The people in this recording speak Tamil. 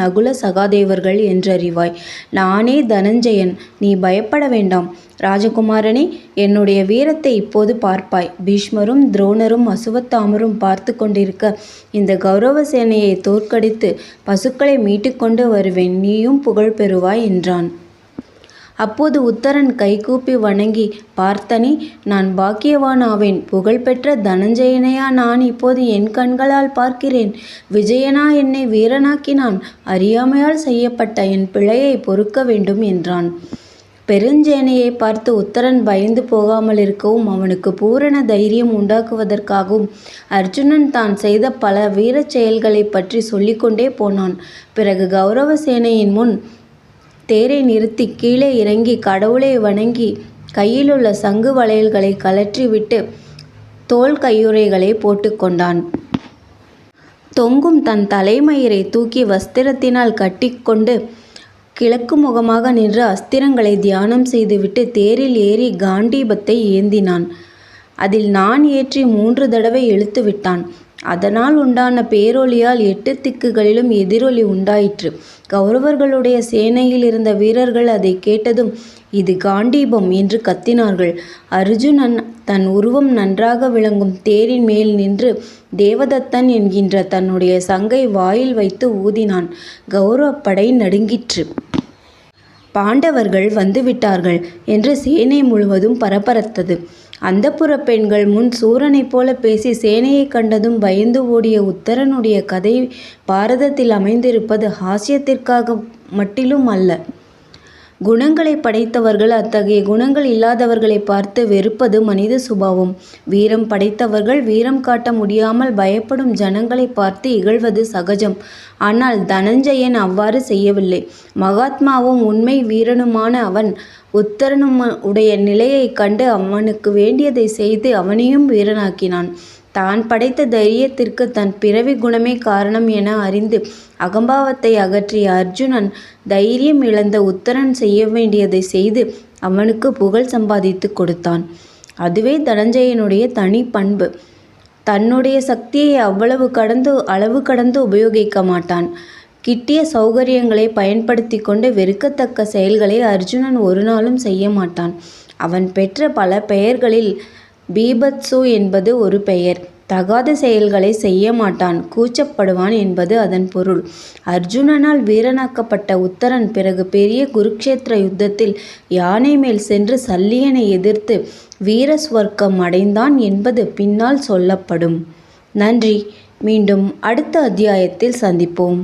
நகுல சகாதேவர்கள் என்றறிவாய். நானே தனஞ்சயன், நீ பயப்பட வேண்டாம். ராஜகுமாரனே, என்னுடைய வீரத்தை இப்போது பார்ப்பாய். பீஷ்மரும் துரோணரும் அசுவத்தாமரும் பார்த்து கொண்டிருக்க இந்த கௌரவ சேனையை தோற்கடித்து பசுக்களை மீட்டுக்கொண்டு வருவேன். நீயும் புகழ் பெறுவாய் என்றான். அப்போது உத்தரன் கைகூப்பி வணங்கி, பார்த்தனே, நான் பாக்கியவான் ஆவேன். புகழ்பெற்ற தனஞ்சயனையா நான் இப்போது என் கண்களால் பார்க்கிறேன். விஜயனா என்னை வீரனாக்கினான். அறியாமையால் செய்யப்பட்ட என் பிழையை பொறுக்க வேண்டும் என்றான். பெருஞ்சேனையை பார்த்து உத்தரன் பயந்து போகாமல் இருக்கவும் அவனுக்கு பூரண தைரியம் உண்டாக்குவதற்காகவும் அர்ஜுனன் தான் செய்த பல வீரச் செயல்களை பற்றி சொல்லிக்கொண்டே போனான். பிறகு கௌரவ சேனையின் முன் தேரை நிறுத்தி கீழே இறங்கி கடவுளை வணங்கி கையிலுள்ள சங்கு வளையல்களை கழற்றிவிட்டு தோல் கையுறைகளை போட்டுக்கொண்டான். தொங்கும் தன் தலைமயிரை தூக்கி வஸ்திரத்தினால் கட்டிக்கொண்டு கிழக்கு முகமாக நின்று அஸ்திரங்களை தியானம் செய்துவிட்டு தேரில் ஏறி காண்டீபத்தை ஏந்தினான். அதில் நான் ஏற்றி 3 தடவை இழுத்து விட்டான். அதனால் உண்டான பேரொலியால் 8 திக்குகளிலும் எதிரொலி உண்டாயிற்று. கௌரவர்களுடைய சேனையில் இருந்த வீரர்கள் அதை கேட்டதும் இது காண்டீபம் என்று கத்தினார்கள். அர்ஜுனன் தன் உருவம் நன்றாக விளங்கும் தேரின் மேல் நின்று தேவதத்தன் என்கின்ற தன்னுடைய சங்கை வாயில் வைத்து ஊதினான். கௌரவப்படை நடுங்கிற்று. பாண்டவர்கள் வந்துவிட்டார்கள் என்று சேனை முழுவதும் பரபரத்தது. அந்தப்புற பெண்கள் முன் சூரனைப் போல பேசி சேனையை கண்டதும் பயந்து ஓடிய உத்தரனுடைய கதை பாரதத்தில் அமைந்திருப்பது ஹாஸ்யத்திற்காக மட்டிலும் அல்ல. குணங்களை படைத்தவர்கள் அத்தகைய குணங்கள் இல்லாதவர்களை பார்த்து வெறுப்பது மனித சுபாவம். வீரம் படைத்தவர்கள் வீரம் காட்ட முடியாமல் பயப்படும் ஜனங்களை பார்த்து இகழ்வது சகஜம். ஆனால் தனஞ்சயன் அவ்வாறு செய்யவில்லை. மகாத்மாவும் உண்மை வீரனுமான அவன் உத்தரனும் உடைய நிலையை கண்டு அவனுக்கு வேண்டியதை செய்து அவனையும் வீரனாக்கினான். தான் படைத்த தைரியத்திற்கு தன் பிறவி குணமே காரணம் என அறிந்து அகம்பாவத்தை அகற்றிய அர்ஜுனன் தைரியம் இழந்த உத்தரன் செய்ய வேண்டியதை செய்து அவனுக்கு புகழ் சம்பாதித்து கொடுத்தான். அதுவே தனஞ்சயனுடைய தனி பண்பு. தன்னுடைய சக்தியை அளவு கடந்து உபயோகிக்க மாட்டான். கிட்டிய சௌகரியங்களை பயன்படுத்தி கொண்டு வெறுக்கத்தக்க செயல்களை அர்ஜுனன் ஒரு நாளும் செய்ய மாட்டான். அவன் பெற்ற பல பெயர்களில் பீபத்சு என்பது ஒரு பெயர். தகாத செயல்களை செய்ய மாட்டான், கூச்சப்படுவான் என்பது அதன் பொருள். அர்ஜுனனால் வீரனாக்கப்பட்ட உத்தரன் பிறகு பெரிய குருக்ஷேத்திர யுத்தத்தில் யானை மேல் சென்று சல்லியனை எதிர்த்து வீரஸ்வர்க்கம் அடைந்தான் என்பது பின்னால் சொல்லப்படும். நன்றி. மீண்டும் அடுத்த அத்தியாயத்தில் சந்திப்போம்.